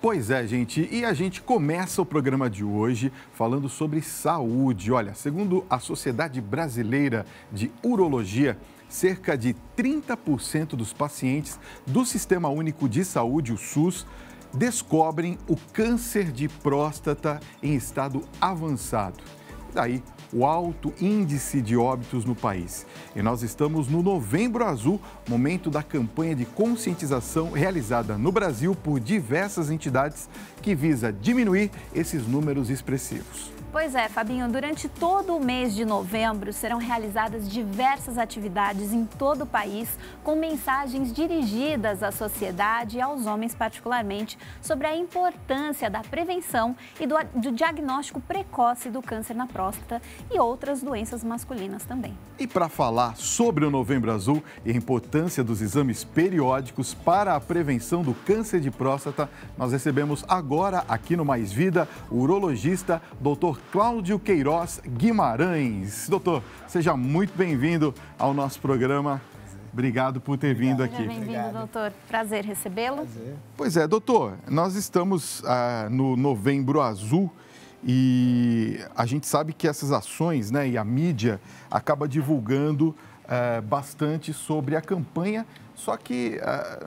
Pois é, gente, e a gente começa o programa de hoje falando sobre saúde. Olha, segundo a Sociedade Brasileira de Urologia, cerca de 30% dos pacientes do Sistema Único de Saúde, o SUS, descobrem o câncer de próstata em estado avançado. Daí, o alto índice de óbitos no país. E nós estamos no Novembro Azul, momento da campanha de conscientização realizada no Brasil por diversas entidades que visa diminuir esses números expressivos. Pois é, Fabinho, durante todo o mês de novembro serão realizadas diversas atividades em todo o país com mensagens dirigidas à sociedade e aos homens particularmente sobre a importância da prevenção e do diagnóstico precoce do câncer na próstata e outras doenças masculinas também. E para falar sobre o Novembro Azul e a importância dos exames periódicos para a prevenção do câncer de próstata, nós recebemos agora aqui no Mais Vida o urologista Dr. Cláudio Queiroz Guimarães. Doutor, seja muito bem-vindo ao nosso programa. Obrigado por ter vindo aqui. Seja bem-vindo, doutor. Prazer recebê-lo. Pois é, doutor, nós estamos no Novembro Azul e a gente sabe que essas ações, né, e a mídia acaba divulgando bastante sobre a campanha. Só que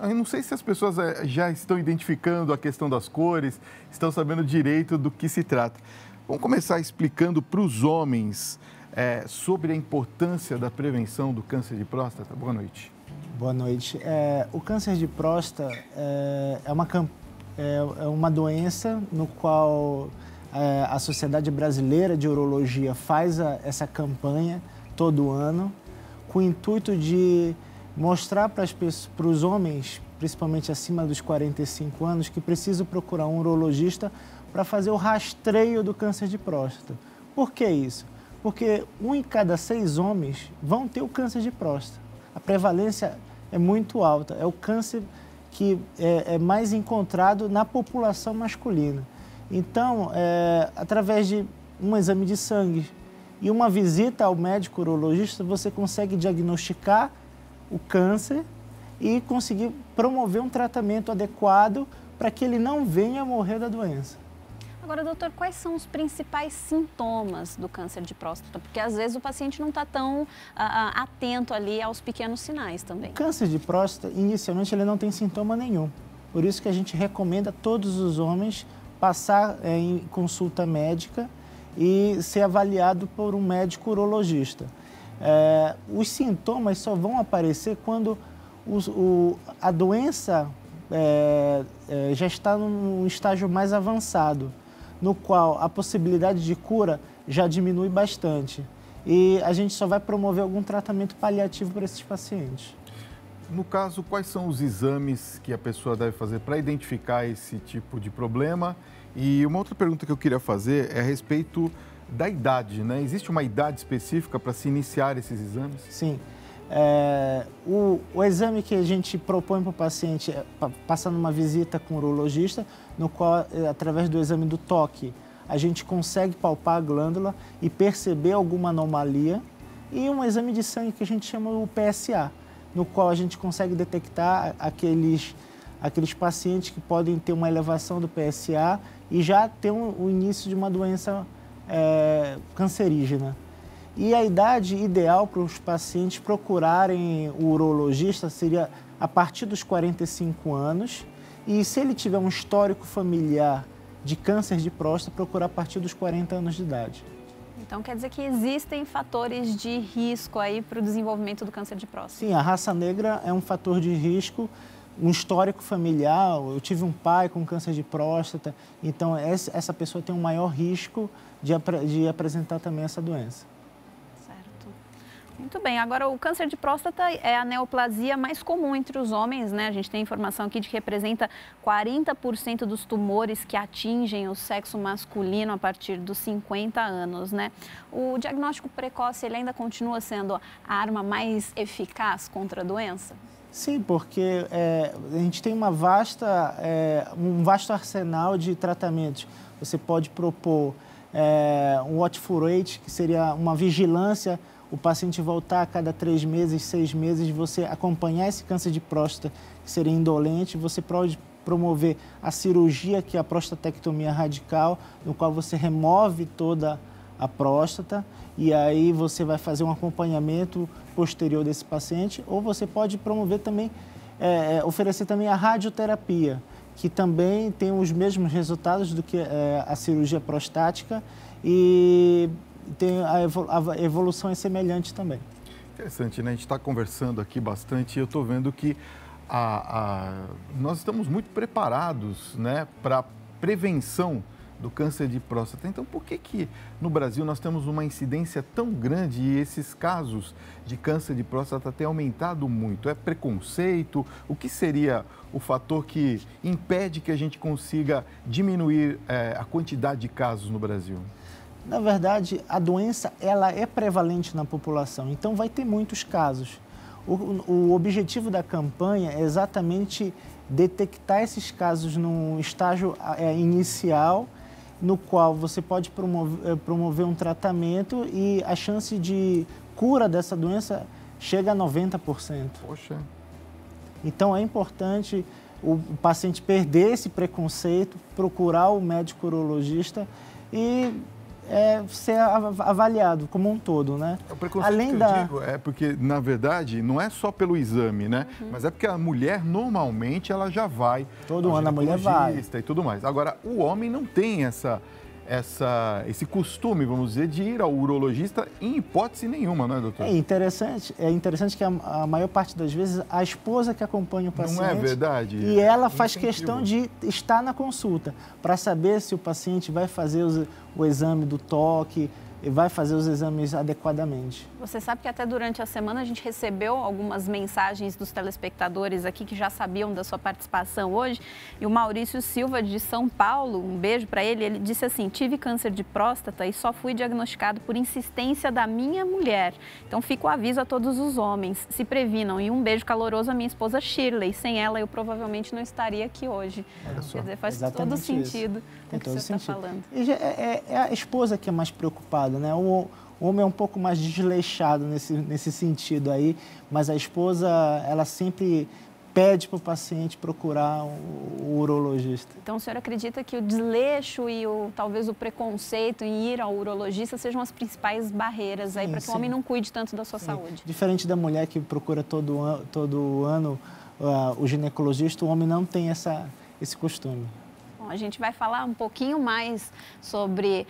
eu não sei se as pessoas já estão identificando a questão das cores, estão sabendo direito do que se trata. Vamos começar explicando para os homens sobre a importância da prevenção do câncer de próstata. Boa noite. Boa noite. O câncer de próstata é uma doença no qual a Sociedade Brasileira de Urologia faz essa campanha todo ano com o intuito de mostrar para os homens, principalmente acima dos 45 anos, que precisam procurar um urologista para fazer o rastreio do câncer de próstata. Por que isso? Porque 1 em cada 6 homens vão ter o câncer de próstata. A prevalência é muito alta, é o câncer que é mais encontrado na população masculina. Então, através de um exame de sangue e uma visita ao médico urologista, você consegue diagnosticar o câncer e conseguir promover um tratamento adequado para que ele não venha a morrer da doença. Agora, doutor, quais são os principais sintomas do câncer de próstata? Porque às vezes o paciente não está tão atento ali aos pequenos sinais também. O câncer de próstata, inicialmente, ele não tem sintoma nenhum. Por isso que a gente recomenda a todos os homens passar em consulta médica e ser avaliado por um médico urologista. Os sintomas só vão aparecer quando a doença já está num estágio mais avançado, no qual a possibilidade de cura já diminui bastante. E a gente só vai promover algum tratamento paliativo para esses pacientes. No caso, quais são os exames que a pessoa deve fazer para identificar esse tipo de problema? E uma outra pergunta que eu queria fazer é a respeito da idade, né? Existe uma idade específica para se iniciar esses exames? Sim. O exame que a gente propõe para o paciente é passando uma visita com o urologista, no qual, através do exame do toque, a gente consegue palpar a glândula e perceber alguma anomalia. E um exame de sangue que a gente chama o PSA, no qual a gente consegue detectar aqueles pacientes que podem ter uma elevação do PSA e já ter o início de uma doença cancerígena. E a idade ideal para os pacientes procurarem o urologista seria a partir dos 45 anos. E se ele tiver um histórico familiar de câncer de próstata, procurar a partir dos 40 anos de idade. Então quer dizer que existem fatores de risco aí para o desenvolvimento do câncer de próstata? Sim, a raça negra é um fator de risco, um histórico familiar. Eu tive um pai com câncer de próstata, então essa pessoa tem um maior risco de apresentar também essa doença. Muito bem, agora o câncer de próstata é a neoplasia mais comum entre os homens, né? A gente tem informação aqui de que representa 40% dos tumores que atingem o sexo masculino a partir dos 50 anos, né? O diagnóstico precoce, ele ainda continua sendo a arma mais eficaz contra a doença? Sim, porque a gente tem um vasto arsenal de tratamentos. Você pode propor um watchful wait, que seria uma vigilância, o paciente voltar a cada 3 meses, 6 meses, você acompanhar esse câncer de próstata, que seria indolente, você promover a cirurgia, que é a prostatectomia radical, no qual você remove toda a próstata e aí você vai fazer um acompanhamento posterior desse paciente, ou você pode promover também, oferecer também a radioterapia, que também tem os mesmos resultados do que a cirurgia prostática e tem a evolução é semelhante também. Interessante, né? A gente está conversando aqui bastante e eu estou vendo que nós estamos muito preparados, né, para a prevenção do câncer de próstata. Então, por que no Brasil nós temos uma incidência tão grande e esses casos de câncer de próstata têm aumentado muito? É preconceito? O que seria o fator que impede que a gente consiga diminuir a quantidade de casos no Brasil? Na verdade, a doença ela é prevalente na população, então vai ter muitos casos. O objetivo da campanha é exatamente detectar esses casos num estágio inicial, no qual você pode promover um tratamento e a chance de cura dessa doença chega a 90%. Poxa! Então é importante o paciente perder esse preconceito, procurar o médico urologista e ser avaliado como um todo, né? O preconceito que eu digo é porque, na verdade, não é só pelo exame, né? Mas é porque a mulher, normalmente, ela já vai... Todo ano a mulher vai. E tudo mais. Agora, o homem não tem esse costume, vamos dizer, de ir ao urologista em hipótese nenhuma, não é, doutor? É interessante que a maior parte das vezes a esposa que acompanha o paciente... Não é verdade? E ela faz questão de estar na consulta para saber se o paciente vai fazer o exame do toque, e vai fazer os exames adequadamente. Você sabe que até durante a semana a gente recebeu algumas mensagens dos telespectadores aqui que já sabiam da sua participação hoje. E o Maurício Silva, de São Paulo, um beijo para ele, ele disse assim: tive câncer de próstata e só fui diagnosticado por insistência da minha mulher. Então fica o aviso a todos os homens, se previnam. E um beijo caloroso à minha esposa Shirley. Sem ela eu provavelmente não estaria aqui hoje. Quer dizer, faz todo sentido o que você está falando. É a esposa que é mais preocupada, né? O homem é um pouco mais desleixado nesse sentido aí, mas a esposa, ela sempre pede para o paciente procurar o urologista. Então, o senhor acredita que o desleixo e talvez o preconceito em ir ao urologista sejam as principais barreiras aí para que o homem não cuide tanto da sua saúde? Diferente da mulher que procura todo ano o ginecologista, o homem não tem esse costume. Bom, a gente vai falar um pouquinho mais sobre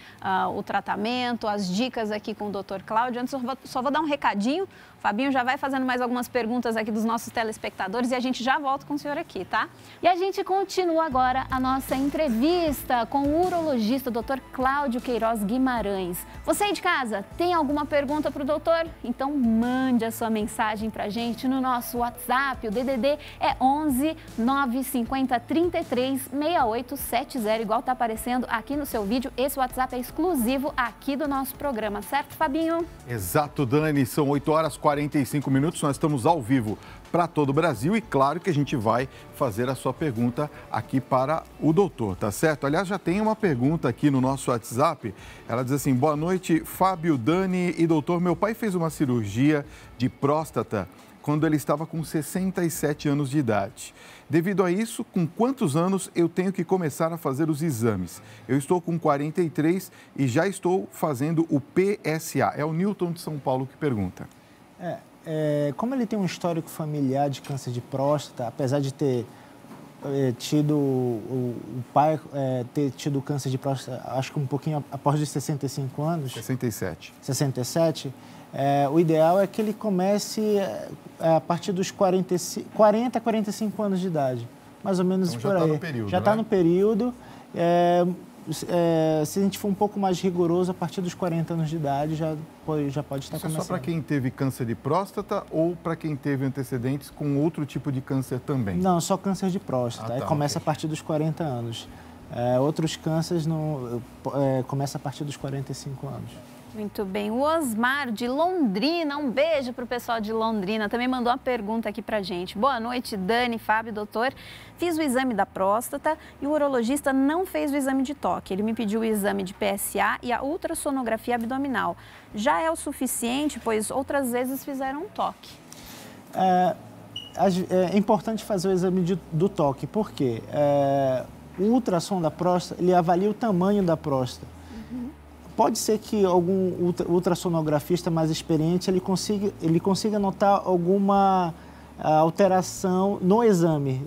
o tratamento, as dicas aqui com o Dr. Cláudio. Antes, só vou dar um recadinho. O Fabinho já vai fazendo mais algumas perguntas aqui dos nossos telespectadores e a gente já volta com o senhor aqui, tá? E a gente continua agora a nossa entrevista com o urologista Dr. Cláudio Queiroz Guimarães. Você aí de casa, tem alguma pergunta para o doutor? Então mande a sua mensagem para a gente no nosso WhatsApp. O DDD é 11 950 33 6870, igual está aparecendo aqui no seu vídeo. Esse WhatsApp é exclusivo aqui do nosso programa, certo, Fabinho? Exato, Dani. São 8h45, nós estamos ao vivo para todo o Brasil e claro que a gente vai fazer a sua pergunta aqui para o doutor, tá certo? Aliás, já tem uma pergunta aqui no nosso WhatsApp, ela diz assim: boa noite, Fábio, Dani e doutor, meu pai fez uma cirurgia de próstata quando ele estava com 67 anos de idade. Devido a isso, com quantos anos eu tenho que começar a fazer os exames? Eu estou com 43 e já estou fazendo o PSA. É o Newton de São Paulo que pergunta. Como ele tem um histórico familiar de câncer de próstata, apesar de ter tido o pai ter tido câncer de próstata, acho que um pouquinho após os 65 anos. 67. O ideal é que ele comece a partir dos 40 a 45 anos de idade, mais ou menos então, por aí. Já está no período. Se a gente for um pouco mais rigoroso, a partir dos 40 anos de idade já pode estar começando. Isso é só para quem teve câncer de próstata ou para quem teve antecedentes com outro tipo de câncer também? Não, só câncer de próstata. Começa a partir dos 40 anos. Outros cânceres começa a partir dos 45 anos. Muito bem. O Osmar, de Londrina, um beijo para o pessoal de Londrina, também mandou uma pergunta aqui para a gente. Boa noite, Dani, Fábio, doutor. Fiz o exame da próstata e o urologista não fez o exame de toque. Ele me pediu o exame de PSA e a ultrassonografia abdominal. Já é o suficiente, pois outras vezes fizeram um toque. é importante fazer o exame do toque, porque o ultrassom da próstata, ele avalia o tamanho da próstata. Pode ser que algum ultrassonografista mais experiente, ele consiga notar alguma alteração no exame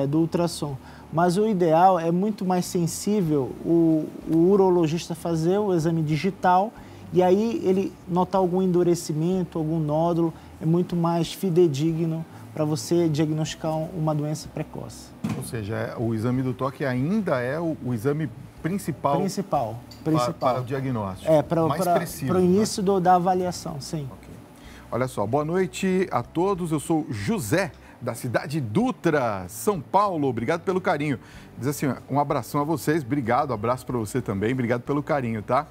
do ultrassom. Mas o ideal é muito mais sensível o urologista fazer o exame digital e aí ele notar algum endurecimento, algum nódulo, é muito mais fidedigno para você diagnosticar uma doença precoce. Ou seja, o exame do toque ainda é o exame principal. Para o diagnóstico. Mais preciso. Para o início da avaliação, sim. Okay. Olha só, boa noite a todos. Eu sou José, da cidade Dutra, São Paulo. Obrigado pelo carinho. Diz assim, um abração a vocês. Obrigado, abraço para você também. Obrigado pelo carinho, tá?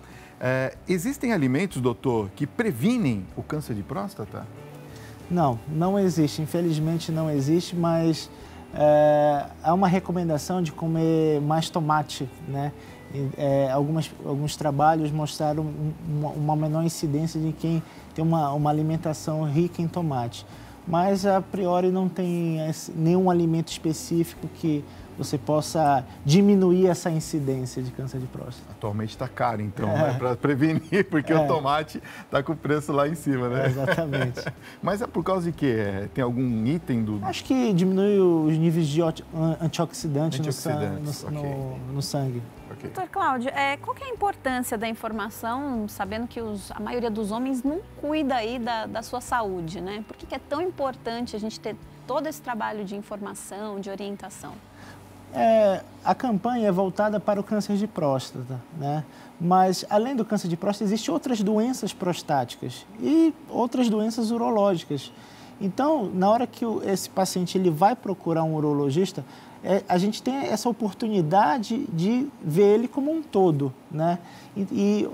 Existem alimentos, doutor, que previnem o câncer de próstata? Não existe. Infelizmente não existe, mas há uma recomendação de comer mais tomate, né? Alguns trabalhos mostraram uma menor incidência de quem tem uma alimentação rica em tomate. Mas, a priori, não tem nenhum alimento específico que você possa diminuir essa incidência de câncer de próstata. Atualmente está caro, então, né? Para prevenir, porque o tomate está com o preço lá em cima, né? Exatamente. Mas é por causa de quê? Tem algum item do... Acho que diminui os níveis de antioxidante no sangue. Okay. Doutor Cláudio, qual que é a importância da informação, sabendo que a maioria dos homens não cuida aí da sua saúde, né? Por que é tão importante a gente ter todo esse trabalho de informação, de orientação? A campanha é voltada para o câncer de próstata, né? Mas, além do câncer de próstata, existem outras doenças prostáticas e outras doenças urológicas. Então, na hora que esse paciente ele vai procurar um urologista, a gente tem essa oportunidade de ver ele como um todo, né? E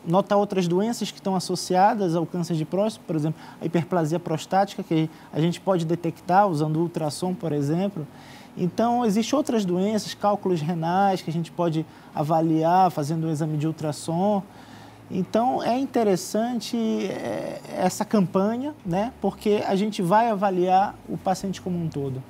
notar outras doenças que estão associadas ao câncer de próstata, por exemplo, a hiperplasia prostática, que a gente pode detectar usando ultrassom, por exemplo. Então, existem outras doenças, cálculos renais, que a gente pode avaliar fazendo um exame de ultrassom. Então, é interessante essa campanha, né? Porque a gente vai avaliar o paciente como um todo.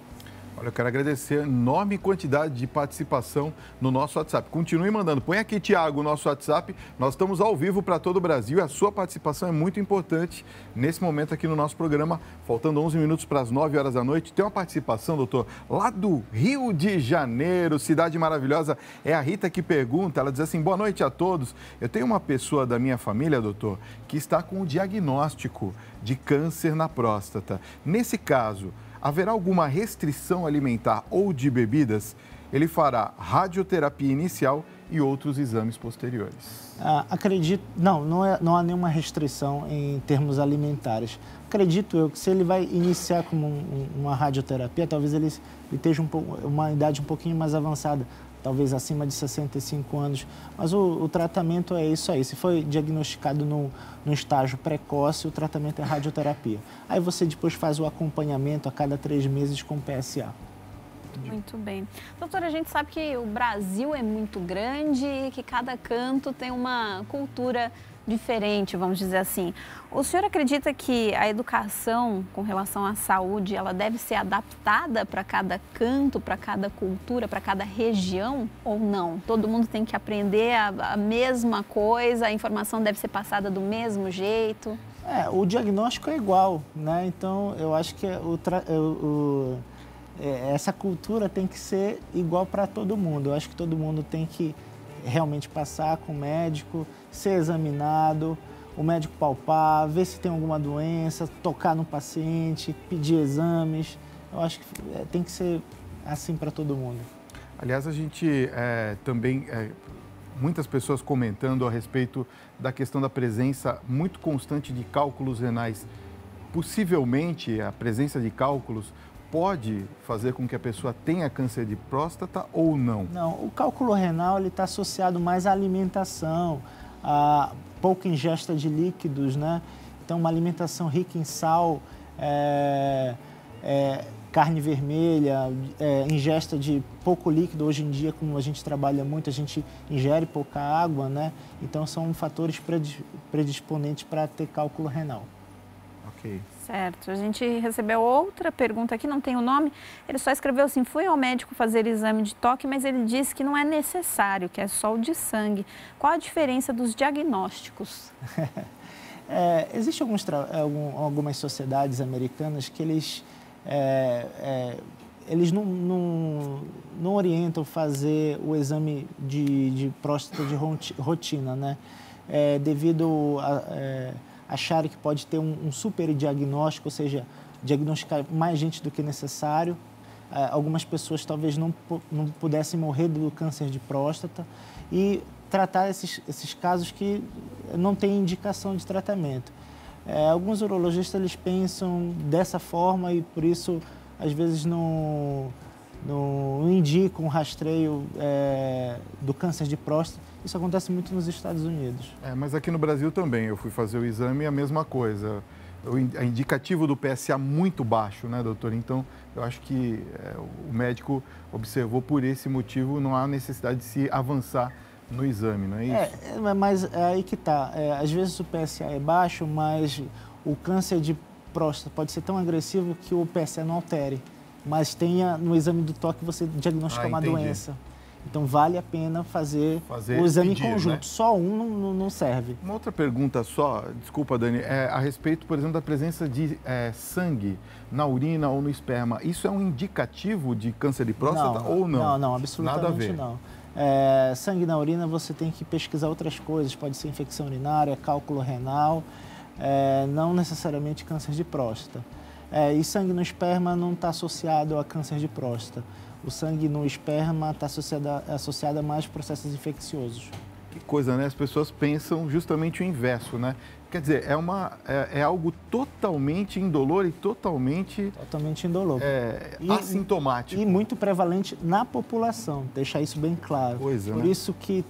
Olha, eu quero agradecer a enorme quantidade de participação no nosso WhatsApp. Continue mandando. Põe aqui, Tiago, o nosso WhatsApp. Nós estamos ao vivo para todo o Brasil e a sua participação é muito importante nesse momento aqui no nosso programa. Faltando 11 minutos para as 9 horas da noite. Tem uma participação, doutor, lá do Rio de Janeiro, cidade maravilhosa. É a Rita que pergunta. Ela diz assim, boa noite a todos. Eu tenho uma pessoa da minha família, doutor, que está com o diagnóstico de câncer na próstata. Nesse caso, haverá alguma restrição alimentar ou de bebidas? Ele fará radioterapia inicial e outros exames posteriores. Acredito, não há nenhuma restrição em termos alimentares. Acredito eu que se ele vai iniciar com uma radioterapia, talvez ele esteja uma idade um pouquinho mais avançada, talvez acima de 65 anos. Mas o tratamento é isso aí. Se foi diagnosticado no estágio precoce, o tratamento é radioterapia. Aí você depois faz o acompanhamento a cada 3 meses com PSA. Muito bem. Doutora, a gente sabe que o Brasil é muito grande e que cada canto tem uma cultura diferente, vamos dizer assim. O senhor acredita que a educação com relação à saúde, ela deve ser adaptada para cada canto, para cada cultura, para cada região ou não? Todo mundo tem que aprender a mesma coisa, a informação deve ser passada do mesmo jeito? O diagnóstico é igual, né? Então, eu acho que essa cultura tem que ser igual para todo mundo. Eu acho que todo mundo tem que realmente passar com o médico, ser examinado, o médico palpar, ver se tem alguma doença, tocar no paciente, pedir exames. Eu acho que tem que ser assim para todo mundo. Aliás, a gente também, muitas pessoas comentando a respeito da questão da presença muito constante de cálculos renais. Possivelmente, a presença de cálculos pode fazer com que a pessoa tenha câncer de próstata ou não? Não, o cálculo renal está associado mais à alimentação, a pouca ingesta de líquidos, né? Então, uma alimentação rica em sal, carne vermelha, ingesta de pouco líquido. Hoje em dia, como a gente trabalha muito, a gente ingere pouca água, né? Então, são fatores predisponentes para ter cálculo renal. Ok. Certo. A gente recebeu outra pergunta aqui, não tem o nome. Ele só escreveu assim: fui ao médico fazer exame de toque, mas ele disse que não é necessário, que é só o de sangue. Qual a diferença dos diagnósticos? Existem algumas sociedades americanas que eles não orientam fazer o exame de próstata de rotina, né? Devido a acharem que pode ter um super diagnóstico, ou seja, diagnosticar mais gente do que necessário. Algumas pessoas talvez não pudessem morrer do câncer de próstata e tratar esses casos que não têm indicação de tratamento. Alguns urologistas eles pensam dessa forma e por isso às vezes não indicam o rastreio do câncer de próstata. Isso acontece muito nos Estados Unidos. Mas aqui no Brasil também, eu fui fazer o exame e a mesma coisa. O indicativo do PSA muito baixo, né, doutor? Então, eu acho que o médico observou por esse motivo, não há necessidade de se avançar no exame, não é isso? Mas é aí que está. Às vezes o PSA é baixo, mas o câncer de próstata pode ser tão agressivo que o PSA não altere. Mas no exame do toque você diagnostica uma doença. Então, vale a pena fazer o exame em conjunto. Né? Só um não serve. Uma outra pergunta só, desculpa, Dani, a respeito, por exemplo, da presença de sangue na urina ou no esperma. Isso é um indicativo de câncer de próstata ou não? Não, absolutamente nada a ver. Não. Sangue na urina, você tem que pesquisar outras coisas. Pode ser infecção urinária, cálculo renal, não necessariamente câncer de próstata. E sangue no esperma não está associado a câncer de próstata. O sangue no esperma está associado a mais processos infecciosos. Que coisa, né? As pessoas pensam justamente o inverso, né? Quer dizer, é algo totalmente indolor e totalmente indolor. Assintomático. E muito prevalente na população, deixar isso bem claro. Por isso que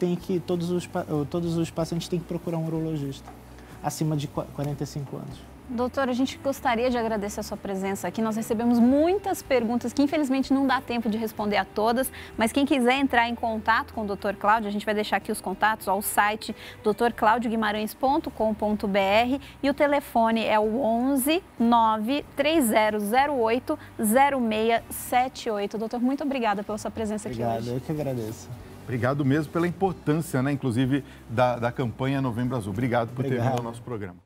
todos os pacientes têm que procurar um urologista acima de 45 anos. Doutor, a gente gostaria de agradecer a sua presença aqui. Nós recebemos muitas perguntas que infelizmente não dá tempo de responder a todas, mas quem quiser entrar em contato com o Dr. Cláudio, a gente vai deixar aqui os contatos, o site drclaudioguimarães.com.br e o telefone é o 11 93008 0678. Doutor, muito obrigada pela sua presença aqui hoje. Obrigado, eu que agradeço. Obrigado mesmo pela importância, né, inclusive, da campanha Novembro Azul. Obrigado por ter vindo ao nosso programa.